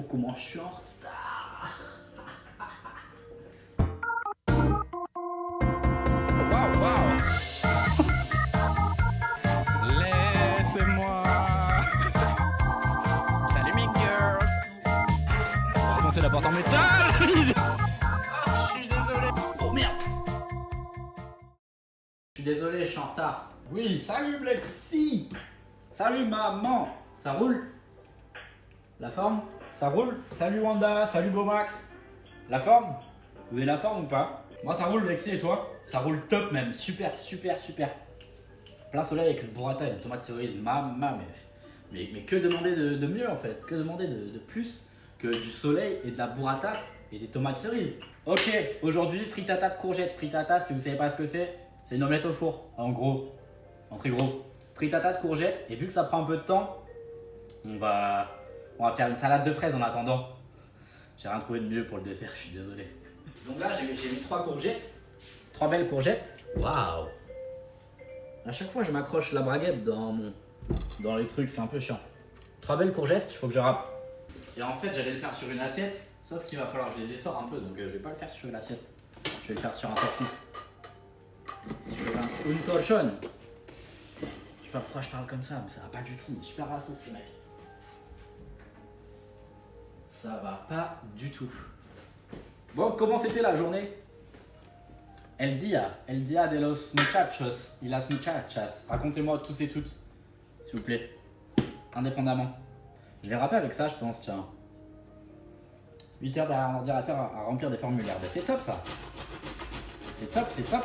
comment je suis en retard. Waouh, waouh. Laissez-moi. Salut mes girls. On va commencer la porte en métal. Je suis désolé. Oh merde. Je suis désolé, je suis en retard. Oui, salut Blexi. Salut maman. Ça roule? La forme? Ça roule? Salut Wanda, salut Bomax. La forme? Vous avez la forme ou pas? Moi ça roule Blexi et toi? Ça roule top même, super, super, super. Plein soleil avec une burrata et une tomate cerise, maman, mais que demander de mieux en fait? Que demander de plus que du soleil et de la burrata et des tomates cerises? Ok, aujourd'hui frittata de courgettes. Frittata, si vous savez pas ce que c'est une omelette au four, en gros, en très gros. Frittata de courgettes, et vu que ça prend un peu de temps, on va faire une salade de fraises en attendant. J'ai rien trouvé de mieux pour le dessert, je suis désolé. Donc là, j'ai mis 3 courgettes, 3 belles courgettes. Waouh! À chaque fois, je m'accroche la braguette dans les trucs, c'est un peu chiant. 3 belles courgettes qu'il faut que je râpe. Et en fait, j'allais le faire sur une assiette, sauf qu'il va falloir que je les essore un peu, donc je vais pas le faire sur une assiette. Je vais le faire sur un torchon. Sur un torchon. Je sais pas pourquoi je parle comme ça, mais ça va pas du tout. Il est super raciste ce mec. Ça va pas du tout. Bon, comment c'était la journée? El dia de los muchachos y las muchachas. Racontez-moi tous et toutes, s'il vous plaît. Indépendamment. Je vais rapper avec ça, je pense, tiens. 8 heures derrière un ordinateur à remplir des formulaires. Ben, c'est top ça. C'est top, c'est top.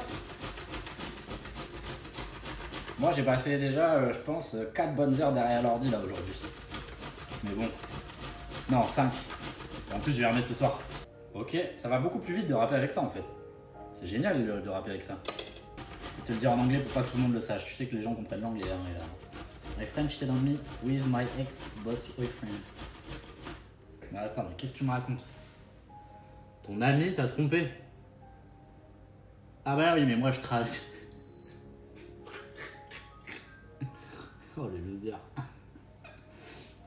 Moi j'ai passé déjà, je pense, 4 bonnes heures derrière l'ordi là aujourd'hui. Mais bon. Non, 5. Et en plus je vais remettre ce soir. Ok, ça va beaucoup plus vite de rapper avec ça en fait. C'est génial de rapper avec ça. Je vais te le dire en anglais pour pas que tout le monde le sache. Tu sais que les gens comprennent l'anglais. Hein, My friend cheated on me with my ex-boss boyfriend. Mais attends, mais qu'est-ce que tu me racontes? Ton ami t'a trompé? Ah bah oui, mais moi je travaille. Oh les losers.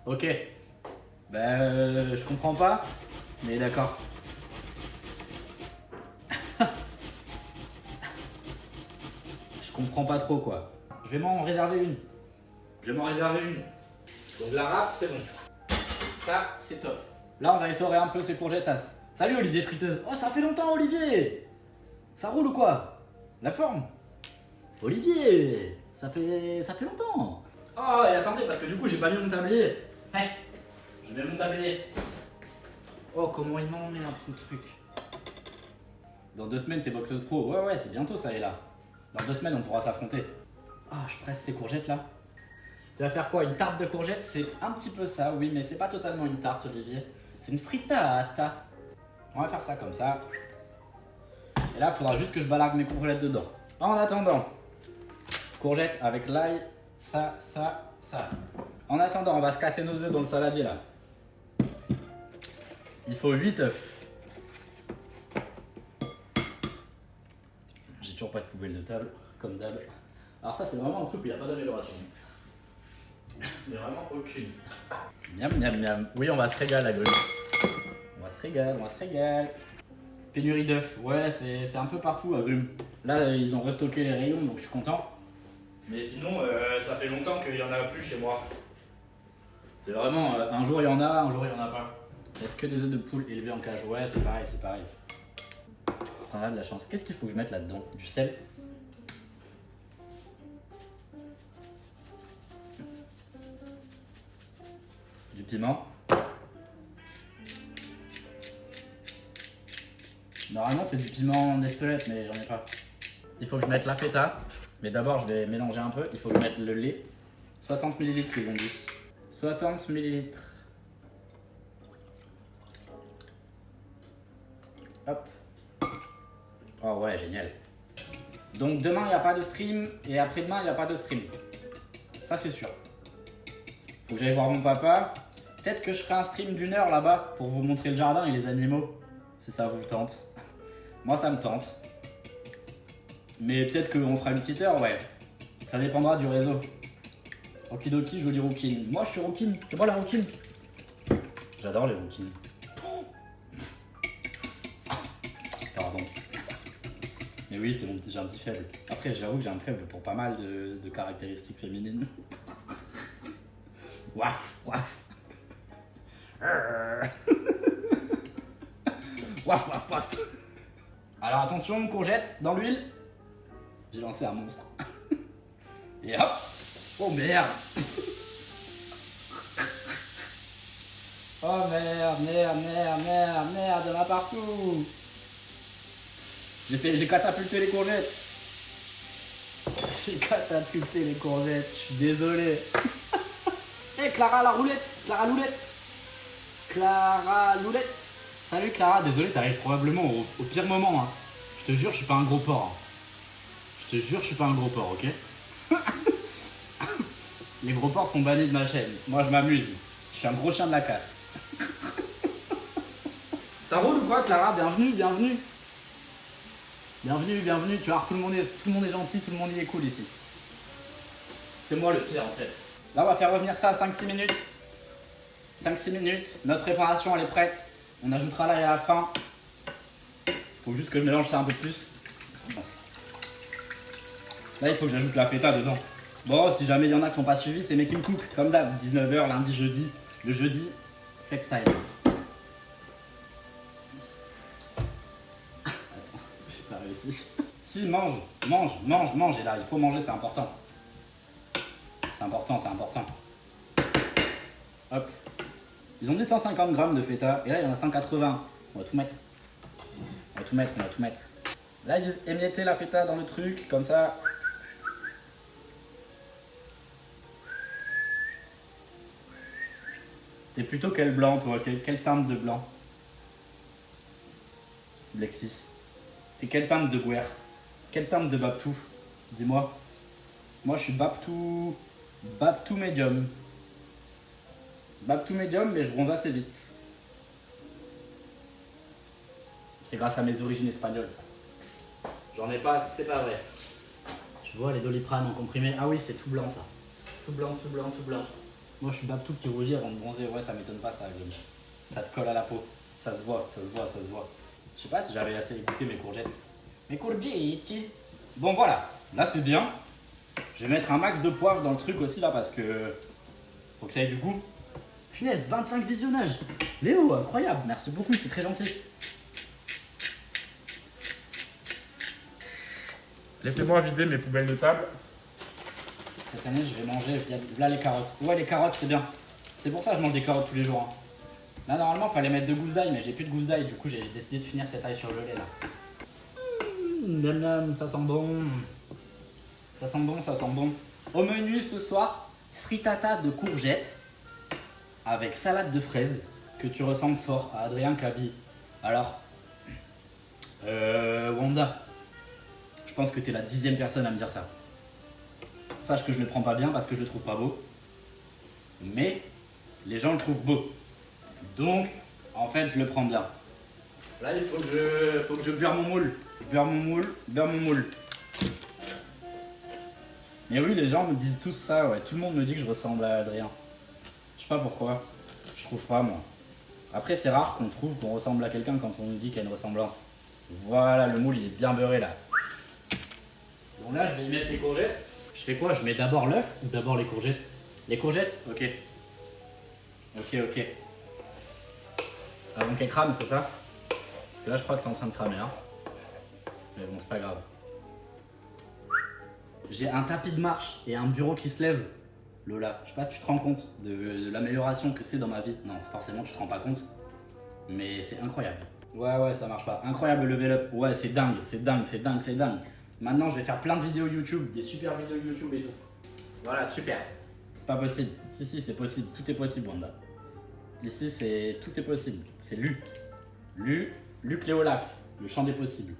Ok. Ben je comprends pas, mais d'accord. Je comprends pas trop quoi. Je vais m'en réserver une. Donc la râpe c'est bon. Ça c'est top. Là on va essorer un peu ces courgettes. Salut Olivier friteuse. Oh ça fait longtemps Olivier. Ça roule ou quoi? La forme? Olivier, ça fait longtemps. Oh et attendez parce que du coup j'ai pas mis mon tablier. Hey, je mets mon tablier. Oh comment il m'emmerde ce truc. Dans 2 semaines t'es boxeuse pro. Ouais c'est bientôt ça est là. Dans 2 semaines on pourra s'affronter. Ah je presse ces courgettes là. Tu vas faire quoi? Une tarte de courgettes? C'est un petit peu ça, oui, mais c'est pas totalement une tarte Olivier. C'est une frittata. On va faire ça comme ça. Et là il faudra juste que je balargue mes courgettes dedans. En attendant, courgettes avec l'ail. Ça. En attendant, on va se casser nos œufs dans le saladier là. Il faut 8 œufs. J'ai toujours pas de poubelle de table, comme d'hab. Alors ça c'est vraiment un truc où il n'y a pas d'amélioration. Mais vraiment aucune. Miam. Oui, on va se régaler la gueule. On va se régaler. Pénurie d'œufs. Ouais, c'est un peu partout à Grume. Là, ils ont restocké les rayons, donc je suis content. Mais sinon, ça fait longtemps qu'il y en a plus chez moi. C'est vraiment, un jour il y en a, un jour il y en a pas. Est-ce que des œufs de poule élevés en cage? Ouais, c'est pareil. T'en as de la chance. Qu'est-ce qu'il faut que je mette là-dedans? Du sel? Du piment? Normalement c'est du piment d'Espelette, mais j'en ai pas. Il faut que je mette la feta. Mais d'abord, je vais mélanger un peu. Il faut que je mette le lait. 60 ml, ils ont dit. 60 ml. Hop. Oh ouais, génial. Donc demain, il n'y a pas de stream. Et après-demain, il n'y a pas de stream. Ça, c'est sûr. Faut que j'aille voir mon papa. Peut-être que je ferai un stream d'1 heure là-bas pour vous montrer le jardin et les animaux. Si ça vous tente. Moi, ça me tente. Mais peut-être qu'on fera une petite heure, ouais. Ça dépendra du réseau. Okidoki, je vous dis Rookin. Moi, je suis Rookin. C'est moi la Rookin. J'adore les rouquines. Pardon. Mais oui, c'est j'ai un petit faible. Après, j'avoue que j'ai un faible pour pas mal de caractéristiques féminines. Waf, waf. Waf, waf, waf. Alors attention, courgette dans l'huile. J'ai lancé un monstre. Et hop. Oh merde. Oh merde, merde, merde, merde, merde, il y en a partout. J'ai catapulté les courgettes. J'ai catapulté les courgettes, je suis désolé. Hey Clara la roulette, Clara Loulette. Clara Loulette. Salut Clara, désolé, t'arrives probablement au pire moment. Hein. Je te jure, je suis pas un gros porc. Hein. Je te jure, je suis pas un gros porc, ok. Les gros porcs sont bannis de ma chaîne. Moi, je m'amuse. Je suis un gros chien de la casse. Ça roule ou quoi, Clara? Bienvenue, bienvenue. Bienvenue, bienvenue. Tu vois, tout le monde est gentil, tout le monde y est cool ici. C'est moi le pire en fait. Là, on va faire revenir ça à 5-6 minutes. 5-6 minutes. Notre préparation, elle est prête. On ajoutera l'ail à la fin. Faut juste que je mélange ça un peu plus. Là, il faut que j'ajoute la feta dedans. Bon, si jamais il y en a qui n'ont pas suivi, c'est Making Cook. Comme d'hab, 19h, lundi, jeudi. Le jeudi, flex time. Attends, j'ai pas réussi. Si, mange. Et là, il faut manger, c'est important. C'est important, c'est important. Hop. Ils ont dit 150 grammes de feta, et là, il y en a 180. On va tout mettre. On va tout mettre. Là, ils émiettaient la feta dans le truc, comme ça. T'es plutôt quel blanc, toi? Quelle teinte de blanc? Lexi. T'es quelle teinte de guerre? Quelle teinte de Babtou? Dis-moi. Moi, je suis Babtou médium. Babtou médium, mais je bronze assez vite. C'est grâce à mes origines espagnoles, ça. J'en ai pas, c'est pas vrai. Tu vois, les Doliprane en comprimé. Ah oui, c'est tout blanc, ça. Tout blanc. Moi, je suis Babtou qui rougit avant de bronzer. Ouais, ça m'étonne pas, ça, Guillaume. Ça te colle à la peau. Ça se voit. Je sais pas si j'avais assez écouté mes courgettes. Mes courgettes. Bon, voilà. Là, c'est bien. Je vais mettre un max de poivre dans le truc aussi, là, parce que... faut que ça ait du goût. Punaise, 25 visionnages. Léo, incroyable. Merci beaucoup, c'est très gentil. Laissez-moi vider mes poubelles de table. Cette année, je vais manger là les carottes. Ouais, les carottes, c'est bien. C'est pour ça que je mange des carottes tous les jours. Hein. Là, normalement, il fallait mettre de gousses d'ail, mais j'ai plus de gousses d'ail. Du coup, j'ai décidé de finir cette ail surgelée là. Miam miam, ça sent bon. Ça sent bon. Au menu ce soir, frittata de courgettes avec salade de fraises, que tu ressembles fort à Adrien Cabi. Alors, Wanda, je pense que t'es la 10e personne à me dire ça. Sache que je le prends pas bien parce que je le trouve pas beau. Mais les gens le trouvent beau. Donc, en fait, je le prends bien. Là, il faut que je beurre mon moule. Beurre mon moule. Mais oui, les gens me disent tous ça, ouais. Tout le monde me dit que je ressemble à Adrien. Je sais pas pourquoi. Je trouve pas, moi. Après, c'est rare qu'on trouve qu'on ressemble à quelqu'un quand on nous dit qu'il y a une ressemblance. Voilà, le moule, il est bien beurré, là. Bon, là, je vais y mettre les courgettes. Je fais quoi? Je mets d'abord l'œuf ou d'abord les courgettes? Les courgettes? Ok. Avant qu'elles crament, c'est ça? Parce que là, je crois que c'est en train de cramer, hein. Mais bon, c'est pas grave. J'ai un tapis de marche et un bureau qui se lève. Lola, je sais pas si tu te rends compte de l'amélioration que c'est dans ma vie. Non, forcément, tu te rends pas compte. Mais c'est incroyable. Ouais, ça marche pas. Incroyable le level up. Ouais, c'est dingue. Maintenant, je vais faire plein de vidéos YouTube, des super vidéos YouTube et tout. Voilà, super. C'est pas possible. Si, c'est possible. Tout est possible, Wanda. Ici, tout est possible. C'est Luc Léolaf, le champ des possibles.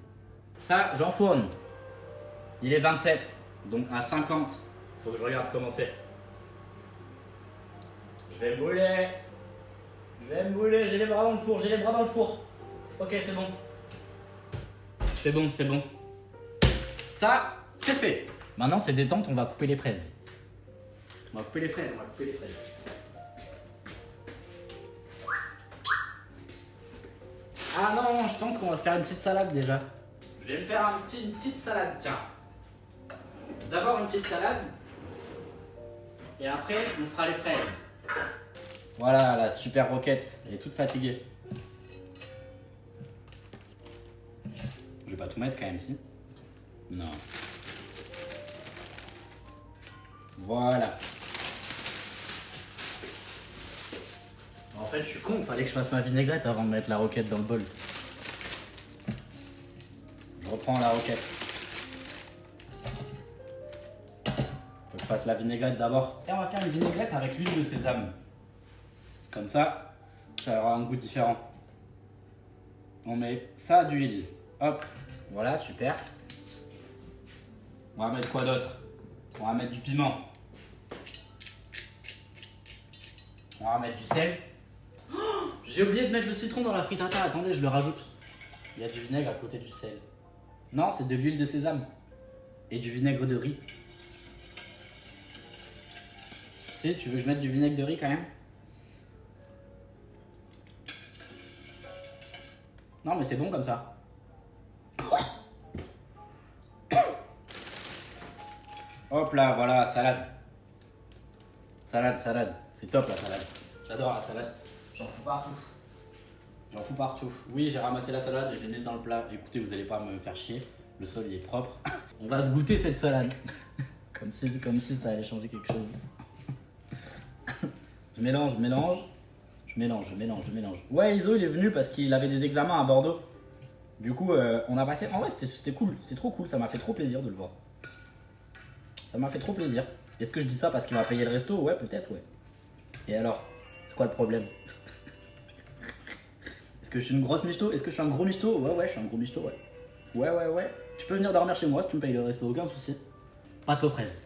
Ça, j'enfourne. Il est 27, donc à 50, faut que je regarde comment c'est. Je vais me brûler, j'ai les bras dans le four, Ok, c'est bon. Ça, c'est fait. Maintenant, c'est détente, on va couper les fraises. Ah non, je pense qu'on va se faire une petite salade déjà. Je vais me faire une petite salade, tiens. D'abord une petite salade. Et après, on fera les fraises. Voilà, la super roquette. Elle est toute fatiguée. Je vais pas tout mettre quand même, si. Non. Voilà. En fait, je suis con, il fallait que je fasse ma vinaigrette avant de mettre la roquette dans le bol. Je reprends la roquette. Faut que je fasse la vinaigrette d'abord. Et on va faire une vinaigrette avec l'huile de sésame. Comme ça, ça aura un goût différent. On met ça d'huile. Hop, voilà, super. On va mettre quoi d'autre? On va mettre du piment. On va mettre du sel. Oh, j'ai oublié de mettre le citron dans la frittata. Attendez, je le rajoute. Il y a du vinaigre à côté du sel. Non, c'est de l'huile de sésame. Et du vinaigre de riz. Tu veux que je mette du vinaigre de riz quand même? Non, mais c'est bon comme ça. Hop là, voilà, salade. Salade, salade. C'est top la salade. J'adore la salade. J'en fous partout. J'en fous partout. Oui, j'ai ramassé la salade et je l'ai mise dans le plat. Écoutez, vous allez pas me faire chier. Le sol il est propre. On va se goûter cette salade. comme si ça allait changer quelque chose. Je mélange. Ouais, Iso il est venu parce qu'il avait des examens à Bordeaux. Du coup, on a passé. En vrai, c'était cool. C'était trop cool. Ça m'a fait trop plaisir de le voir. Ça m'a fait trop plaisir. Est-ce que je dis ça parce qu'il m'a payé le resto? Ouais, peut-être, ouais. Et alors? C'est quoi le problème? Est-ce que je suis une grosse michto? Est-ce que je suis un gros michto? Ouais, je suis un gros michto, ouais. Ouais. Tu peux venir dormir chez moi si tu me payes le resto, aucun souci. Pâte aux fraises.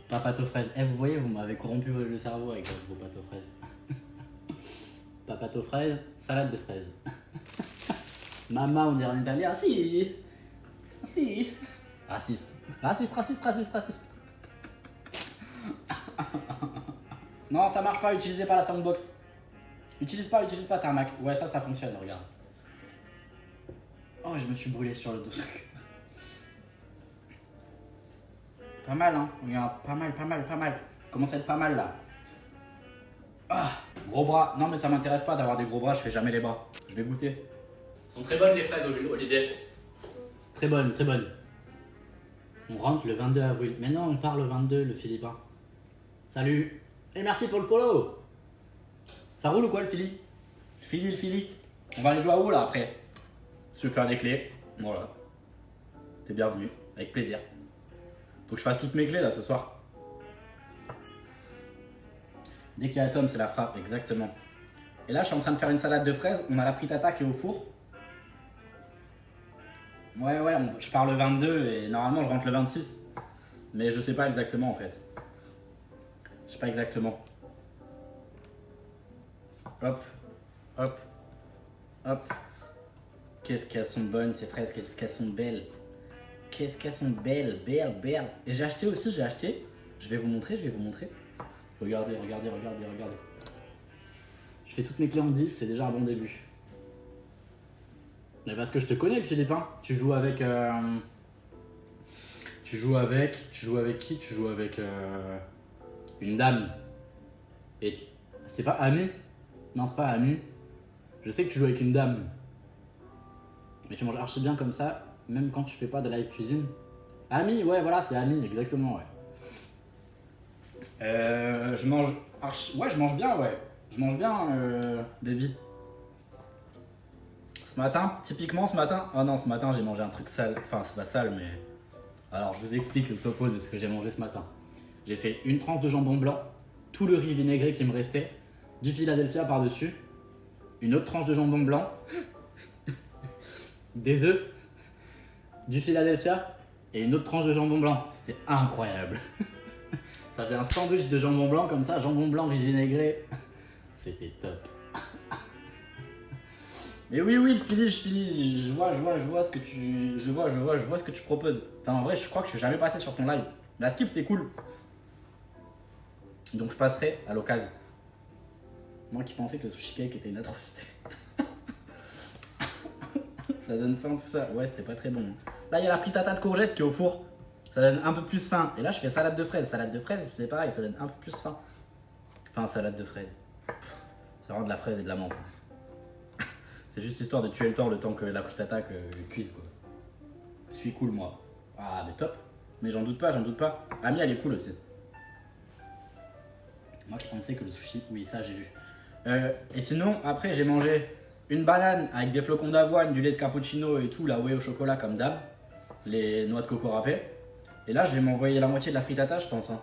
Pas pâte aux fraises. Vous voyez, vous m'avez corrompu le cerveau avec vos pâtes aux fraises. Pas pâte aux fraises, salade de fraises. Maman, on dirait en italien. Si. Raciste. Non, ça marche pas, utilisez pas la soundbox. Utilise pas, t'as un Mac. Ouais, ça fonctionne, regarde. Oh, je me suis brûlé sur le dos. Pas mal, hein. Regarde, pas mal. Commence à être pas mal, là. Ah, gros bras. Non, mais ça m'intéresse pas d'avoir des gros bras, je fais jamais les bras. Je vais goûter. Elles sont très bonnes, les fraises, Olivier. Très bonnes. On rentre le 22 avril. Mais non, on part le 22, le Philippin. Salut. Et merci pour le follow. Ça roule ou quoi, le Philly? Le Philly. On va aller jouer à où, là, après? Je vais faire des clés. Voilà. T'es bienvenu. Avec plaisir. Faut que je fasse toutes mes clés, là, ce soir. Dès qu'il y a Tom, c'est la frappe, exactement. Et là, je suis en train de faire une salade de fraises. On a la frittata qui est au four. Ouais, je pars le 22 et normalement, je rentre le 26. Mais je sais pas exactement, en fait. Je sais pas exactement. Hop. Qu'est-ce qu'elles sont bonnes, ces fraises. Qu'est-ce qu'elles sont belles. Belles. Et j'ai acheté. Je vais vous montrer. Regardez. Je fais toutes mes clés en 10, c'est déjà un bon début. Mais parce que je te connais, le Philippin. Tu joues avec qui? Tu joues avec une dame. Et c'est pas Ami? Non, c'est pas Ami. Je sais que tu joues avec une dame. Mais tu manges archi bien comme ça, même quand tu fais pas de live cuisine. Ami, ouais, voilà, c'est Ami, exactement, ouais. Je mange bien, ouais. Je mange bien, baby. Ce matin, oh non, ce matin, j'ai mangé un truc sale. Enfin, c'est pas sale, mais... Alors, je vous explique le topo de ce que j'ai mangé ce matin. J'ai fait une tranche de jambon blanc, tout le riz vinaigré qui me restait, du Philadelphia par-dessus, une autre tranche de jambon blanc, des œufs, du Philadelphia et une autre tranche de jambon blanc. C'était incroyable. Ça faisait un sandwich de jambon blanc comme ça, jambon blanc, riz vinaigré. C'était top. Mais oui, le Philly, je vois ce que tu... Je vois ce que tu proposes. Enfin, en vrai, je crois que je suis jamais passé sur ton live. La skip, t'es cool. Donc, je passerai à l'occasion. Moi qui pensais que le sushi cake était une atrocité. Ça donne faim tout ça. Ouais, c'était pas très bon. Là, il y a la frittata de courgettes qui est au four. Ça donne un peu plus faim. Et là, je fais salade de fraises. Salade de fraises, c'est pareil, ça donne un peu plus faim. Enfin, salade de fraises. C'est vraiment de la fraise et de la menthe. C'est juste histoire de tuer le temps que la frittata cuise, quoi. Je suis cool, moi. Ah, mais top. Mais j'en doute pas, j'en doute pas. Ami, elle est cool aussi. Moi qui pensais que le sushi, oui, ça j'ai vu. Et sinon, après, j'ai mangé une banane avec des flocons d'avoine, du lait de cappuccino et tout, la whey au chocolat comme d'hab. Les noix de coco râpées. Et là, je vais m'envoyer la moitié de la frittata, je pense. Hein.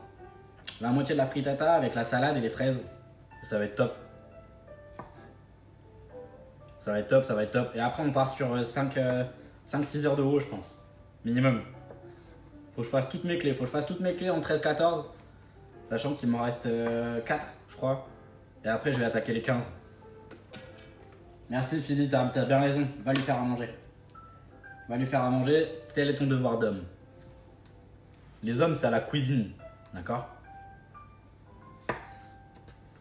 La moitié de la frittata avec la salade et les fraises. Ça va être top. Ça va être top, ça va être top. Et après, on part sur 5-6 heures de haut, je pense. Minimum. Faut que je fasse toutes mes clés. Faut que je fasse toutes mes clés en 13-14. Sachant qu'il m'en reste 4, je crois. Et après, je vais attaquer les 15. Merci, Philippe, t'as bien raison. Va lui faire à manger. Va lui faire à manger. Tel est ton devoir d'homme. Les hommes, c'est à la cuisine. D'accord?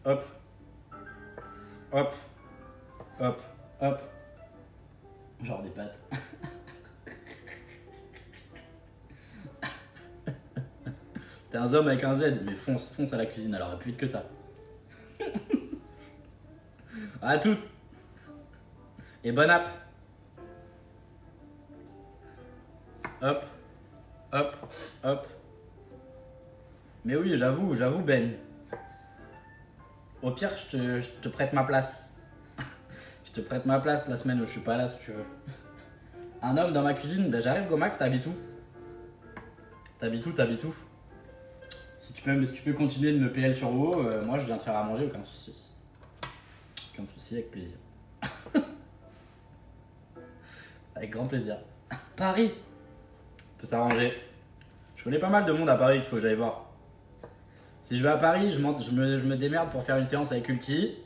Hop. Hop. Hop. Hop. Genre des pâtes. T'es un homme avec un Z, mais fonce à la cuisine alors, plus vite que ça. À toutes. Et bonne app. Hop. Hop. Hop. Mais oui, j'avoue Ben. Au pire, je te prête ma place. Je te prête ma place la semaine où je suis pas là si tu veux. Un homme dans ma cuisine, ben j'arrive Gomax, t'habites où? T'habites où? Si tu peux continuer de me PL sur WoW, moi je viens te faire à manger, aucun souci. Aucun souci, avec plaisir. Avec grand plaisir. Paris, peut s'arranger. Je connais pas mal de monde à Paris qu'il faut que j'aille voir. Si je vais à Paris, je me démerde pour faire une séance avec Ulti.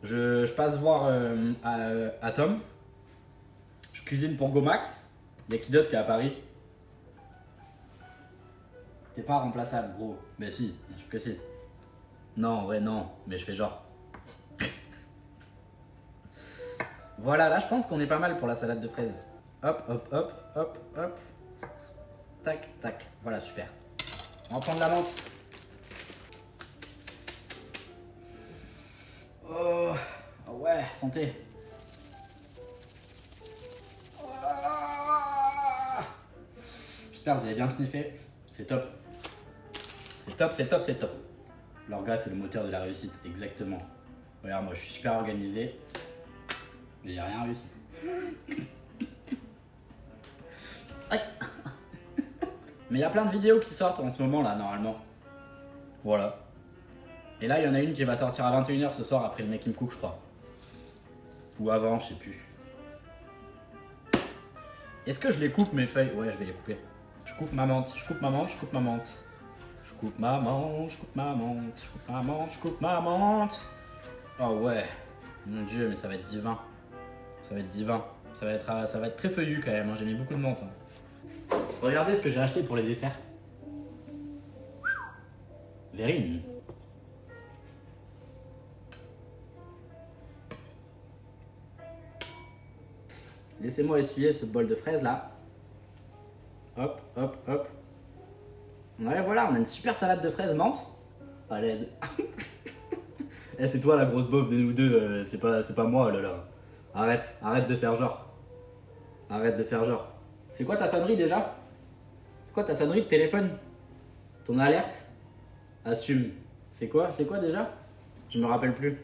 Je passe voir à Tom. Je cuisine pour Gomax. Il y a qui d'autre qui est à Paris? T'es pas remplaçable, gros. Mais si, bien sûr que si. Non, en vrai, non. Mais je fais genre. Voilà, là, je pense qu'on est pas mal pour la salade de fraises. Hop, hop, hop, hop, hop. Tac, tac. Voilà, super. On va prendre la menthe. Oh, ouais, santé. J'espère que vous avez bien sniffé. C'est top. C'est top, c'est top, c'est top. L'orga, c'est le moteur de la réussite, exactement. Regarde, moi, je suis super organisé. Mais j'ai rien réussi. Mais il y a plein de vidéos qui sortent en ce moment, là, normalement. Voilà. Et là, il y en a une qui va sortir à 21h ce soir après le mec qui me cook, je crois. Ou avant, je sais plus. Est-ce que je les coupe, mes feuilles? Ouais, je vais les couper. Je coupe ma menthe, je coupe ma menthe, je coupe ma menthe. Je coupe ma menthe, je coupe ma menthe, je coupe ma menthe, je coupe ma menthe. Oh ouais, mon dieu, mais ça va être divin. Ça va être divin. Ça va être très feuillu quand même, hein. J'ai mis beaucoup de menthe. Hein. Regardez ce que j'ai acheté pour les desserts. Verrine. Laissez-moi essuyer ce bol de fraises là. Hop, hop, hop. Ouais, voilà, on a une super salade de fraises menthe. À l'aide. Eh, c'est toi la grosse beauf de nous deux, c'est pas moi, là là. Arrête de faire genre. Arrête de faire genre. C'est quoi ta sonnerie déjà? C'est quoi ta sonnerie de téléphone? Ton alerte? Assume. C'est quoi déjà? Je me rappelle plus.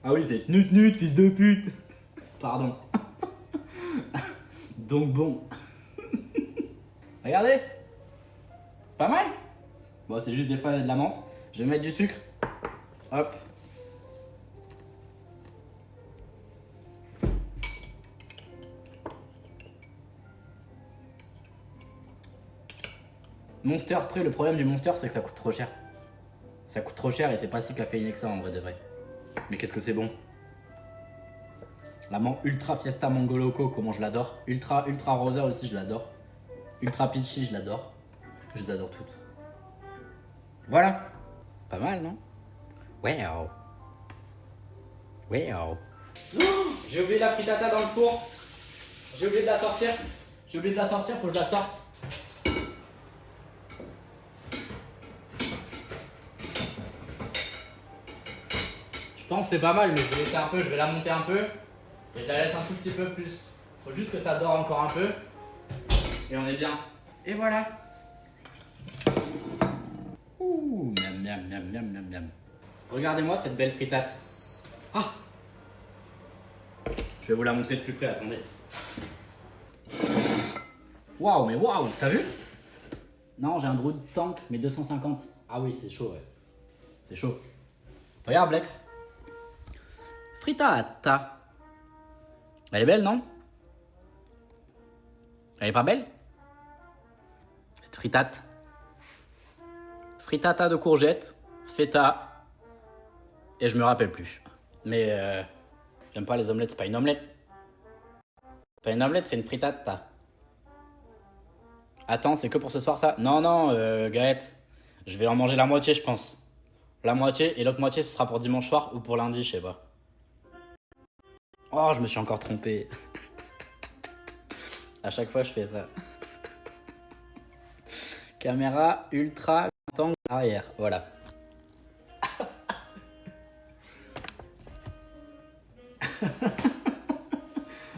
Ah oui, c'est nut, fils de pute. Pardon. Donc bon. Regardez. C'est pas mal. Bon, c'est juste des fraises et de la menthe. Je vais mettre du sucre. Hop. Monster, après le problème du Monster c'est que ça coûte trop cher. Ça coûte trop cher et c'est pas si caféiné que ça en vrai de vrai. Mais qu'est-ce que c'est bon. La Ultra Fiesta Mango Loco, comment je l'adore. Ultra Rosa aussi je l'adore. Ultra Peachy je l'adore. Je les adore toutes. Voilà. Pas mal non? Wow. Wow. J'ai oublié la frittata dans le four. J'ai oublié de la sortir. J'ai oublié de la sortir, faut que je la sorte. Je pense que c'est pas mal, mais je vais laisser un peu, je vais la monter un peu. Et je la laisse un tout petit peu plus. Faut juste que ça dore encore un peu. Et on est bien. Et voilà. Ouh, miam miam miam miam miam miam. Regardez-moi cette belle fritate. Ah! Je vais vous la montrer de plus près, attendez. Waouh, mais waouh, t'as vu? Non, j'ai un Brood Tank, mais 250. Ah oui, c'est chaud, ouais. C'est chaud. Regarde, Blex. Frittata. Elle est belle, non? Elle est pas belle? Cette fritate. Frittata de courgettes, feta. Et je me rappelle plus. Mais j'aime pas les omelettes, c'est pas une omelette. C'est pas une omelette, c'est une frittata. Attends, c'est que pour ce soir ça? Non, non, Gaët. Je vais en manger la moitié, je pense. La moitié, et l'autre moitié, ce sera pour dimanche soir ou pour lundi, je sais pas. Oh, je me suis encore trompé. À chaque fois, je fais ça. Caméra ultra angle arrière, voilà.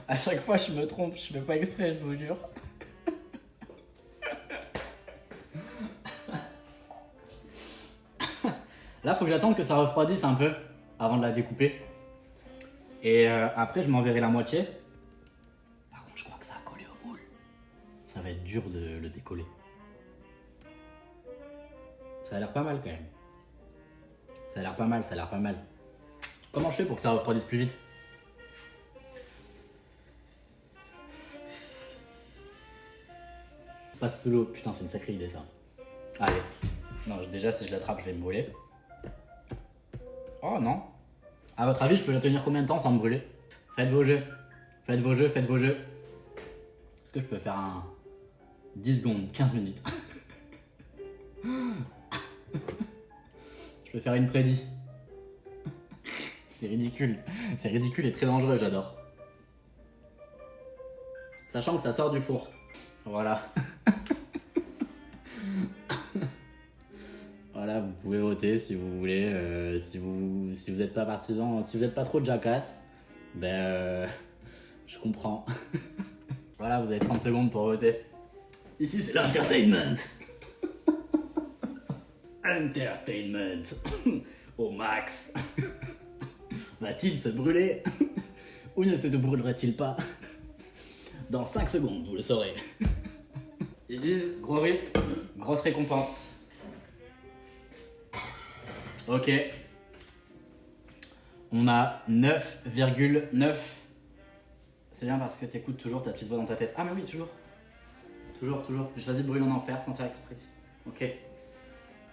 À chaque fois, je me trompe, je fais pas exprès, je vous jure. Là, faut que j'attende que ça refroidisse un peu avant de la découper. Et après, je m'enverrai la moitié. Par contre, je crois que ça a collé au moule. Ça va être dur de le décoller. Ça a l'air pas mal quand même. Ça a l'air pas mal, ça a l'air pas mal. Comment je fais pour que ça refroidisse plus vite? Passe sous l'eau. Putain, c'est une sacrée idée ça. Allez. Non, déjà, si je l'attrape, je vais me brûler. Oh non. À votre avis, je peux la tenir combien de temps sans me brûler? Faites vos jeux. Faites vos jeux, faites vos jeux. Est-ce que je peux faire un 10 secondes, 15 minutes? Je peux faire une prédit. C'est ridicule. C'est ridicule et très dangereux, j'adore. Sachant que ça sort du four. Voilà. Voilà, vous pouvez voter si vous voulez. Si vous n'êtes pas partisan, si vous n'êtes pas trop jackass, ben je comprends. Voilà, vous avez 30 secondes pour voter. Ici, c'est l'entertainment. Entertainment. Au max. Va-t-il se brûler? Ou ne se brûlera-t-il pas? Dans 5 secondes, vous le saurez. Ils disent gros risque, grosse récompense. Ok. On a 9,9. C'est bien parce que t'écoutes toujours ta petite voix dans ta tête. Ah mais oui, toujours. Toujours, toujours. J'ai choisi Brûle en enfer sans faire exprès. Ok.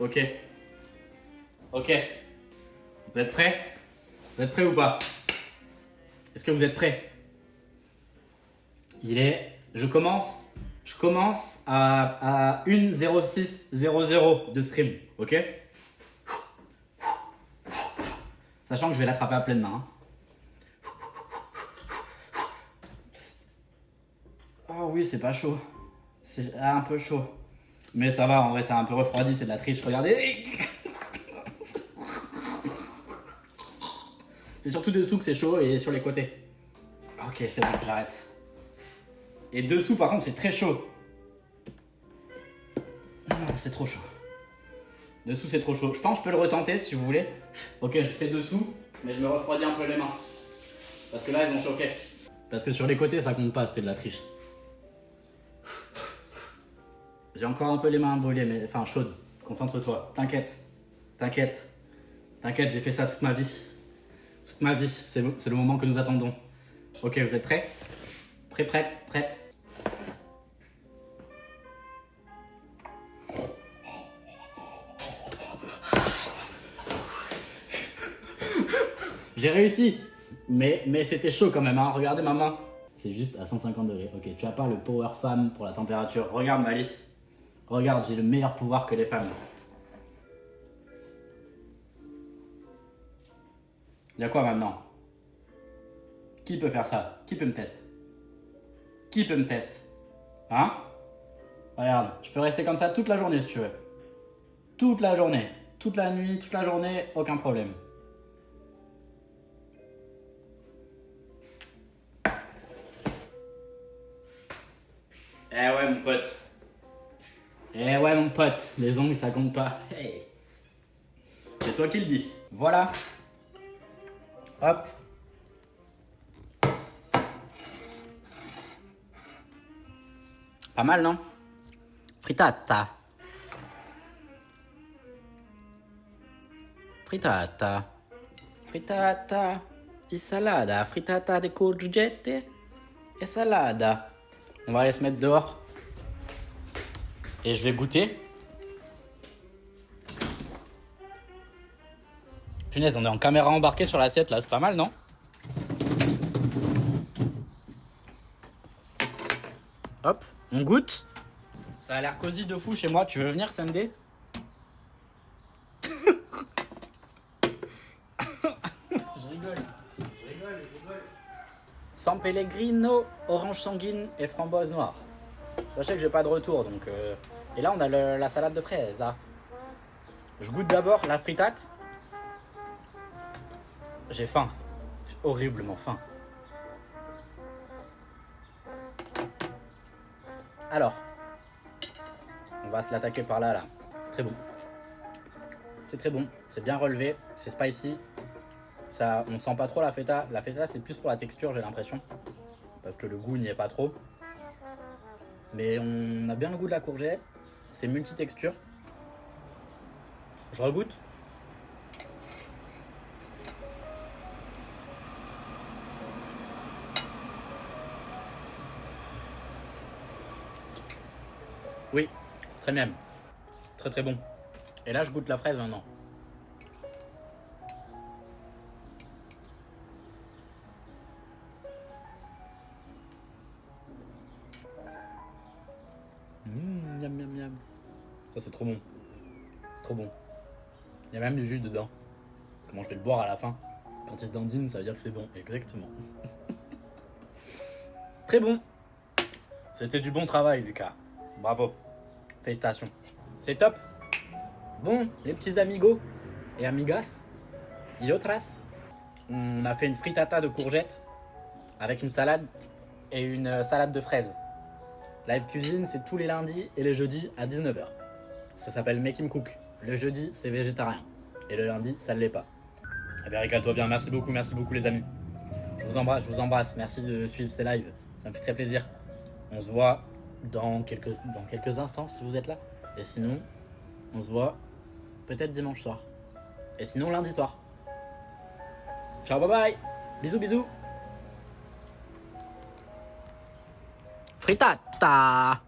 Ok. Ok. Vous êtes prêts? Vous êtes prêts ou pas? Est-ce que vous êtes prêts? Il est... Je commence à 1:06:00 de stream. Ok? Sachant que je vais l'attraper à pleine main. Oh oui, c'est pas chaud. C'est un peu chaud. Mais ça va, en vrai, c'est un peu refroidi, c'est de la triche. Regardez. C'est surtout dessous que c'est chaud et sur les côtés. Ok, c'est bon, j'arrête. Et dessous, par contre, c'est très chaud. Non, c'est trop chaud. Dessous, c'est trop chaud. Je pense que je peux le retenter si vous voulez. Ok, je fais dessous, mais je me refroidis un peu les mains. Parce que là, elles ont choqué. Parce que sur les côtés, ça compte pas, c'était de la triche. J'ai encore un peu les mains brûlées, mais enfin chaudes. Concentre-toi, t'inquiète. T'inquiète. T'inquiète, j'ai fait ça toute ma vie. Toute ma vie, c'est le moment que nous attendons. Ok, vous êtes prêts? Prêt, prête, prête? J'ai réussi, mais c'était chaud quand même, hein. Regardez ma main. C'est juste à 150 degrés. Ok, tu as pas le power femme pour la température. Regarde Mali. Regarde, j'ai le meilleur pouvoir que les femmes. Il y a quoi maintenant? Qui peut faire ça? Qui peut me tester? Qui peut me tester? Hein? Regarde, je peux rester comme ça toute la journée si tu veux. Toute la journée. Toute la nuit, toute la journée, aucun problème. Eh ouais mon pote. Eh ouais mon pote, les ongles ça compte pas. Hey. C'est toi qui le dis. Voilà. Hop. Pas mal non? Frittata. Frittata. Frittata. E salada. Frittata de courgette. Et salada. On va aller se mettre dehors. Et je vais goûter. Punaise, on est en caméra embarquée sur l'assiette là, c'est pas mal, non? Hop, on goûte. Ça a l'air cosy de fou chez moi. Tu veux venir samedi? Je rigole. San Pellegrino, orange sanguine et framboise noire. Sachez que j'ai pas de retour donc. Et là on a la salade de fraises. Hein. Je goûte d'abord la fritate. J'ai faim. J'ai horriblement faim. Alors, on va se l'attaquer par là. C'est très bon. C'est très bon. C'est bien relevé. C'est spicy. Ça, on sent pas trop la feta. La feta, c'est plus pour la texture, j'ai l'impression. Parce que le goût n'y est pas trop. Mais on a bien le goût de la courgette. C'est multi-texture. Je regoute. Oui, très bien. Très très bon. Et là, je goûte la fraise maintenant. Miam miam miam. Ça c'est trop bon. C'est trop bon. Il y a même du jus dedans. Comment je vais le boire à la fin? Quand il se dandine, ça veut dire que c'est bon. Exactement. Très bon. C'était du bon travail, Lucas. Bravo. Félicitations. C'est top. Bon, les petits amigos et amigas y otras. On a fait une frittata de courgettes avec une salade et une salade de fraises. Live cuisine, c'est tous les lundis et les jeudis à 19h. Ça s'appelle Make Him Cook. Le jeudi, c'est végétarien. Et le lundi, ça ne l'est pas. Eh bien, régale-toi bien. Merci beaucoup les amis. Je vous embrasse. Merci de suivre ces lives. Ça me fait très plaisir. On se voit dans quelques instants si vous êtes là. Et sinon, on se voit peut-être dimanche soir. Et sinon, lundi soir. Ciao, bye bye. Bisous. Frittata.